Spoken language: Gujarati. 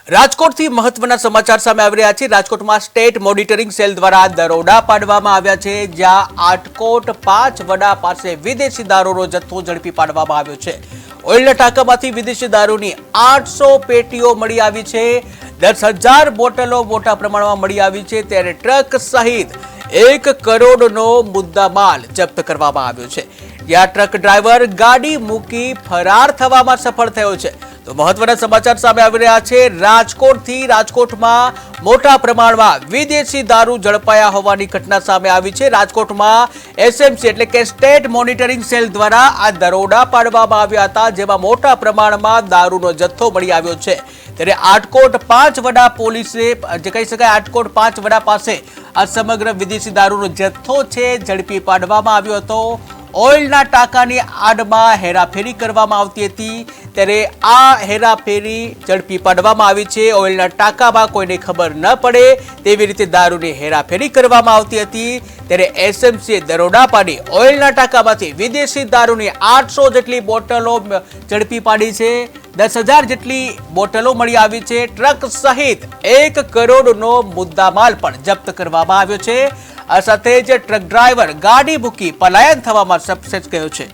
રાજકોટથી મહત્વના સમાચાર સામે આવી રહ્યા છે। રાજકોટમાં સ્ટેટ મોનિટરિંગ સેલ દ્વારા દરોડા પાડવામાં આવ્યા છે, જ્યાં આટકોટ 5 વડા પાસે વિદેશી દારૂનો જથ્થો ઝડપી પાડવામાં આવ્યો છે। ઓઇલના ટાંકામાંથી વિદેશી દારૂની 800 પેટીઓ મળી આવી છે। 10,000 બોટલો મોટા પ્રમાણમાં મળી આવી છે, ત્યારે ટ્રક સહિત 1 કરોડનો મુદ્દામાલ જપ્ત કરવામાં આવ્યો છે, જ્યાં ટ્રક ડ્રાઈવર ગાડી મૂકી ફરાર થવામાં સફળ થયો છે। તો મહત્વના સમાચાર સામે આવી રહ્યા છે। રાજકોટમાં મોટા પ્રમાણમાં વિદેશી દારૂ ઝડપાયા હોવાની ઘટના સામે આવી છે। રાજકોટમાં એસએમસી એટલે કે સ્ટેટ મોનિટરિંગ સેલ દ્વારા આ દરોડા પાડવામાં આવ્યા હતા, જેમાં મોટા પ્રમાણમાં દારૂનો જથ્થો મળી આવ્યો છે। ત્યારે આટકોટ 5 વડા પોલીસે જે કહી શકાય આટકોટ 5 વડા પાસે આ સમગ્ર વિદેશી દારૂનો જથ્થો છે ઝડપી પાડવામાં આવ્યો હતો। ઓઇલના ટાંકાની આડમાં હેરાફેરી કરવામાં આવતી હતી, ત્યારે આ હેરાફેરી ઝડપી પાડવામાં આવી છે। ઓઇલના ટાંકામાં કોઈને ખબર ન પડે તેવી રીતે દારૂની હેરાફેરી કરવામાં આવતી હતી, ત્યારે એસએમસીએ દરોડા પાડી ઓઇલના ટાંકામાંથી વિદેશી દારૂની 800 જેટલી બોટલો ઝડપી પાડી છે। 10,000 જેટલી બોટલો મળી આવી છે। ટ્રક સહિત 1 કરોડનો મુદ્દામાલ પણ જપ્ત કરવામાં આવ્યો છે। આ સાથે જ ટ્રક ડ્રાઈવર ગાડી મૂકી પલાયન થવામાં સક્સેસ ગયો છે।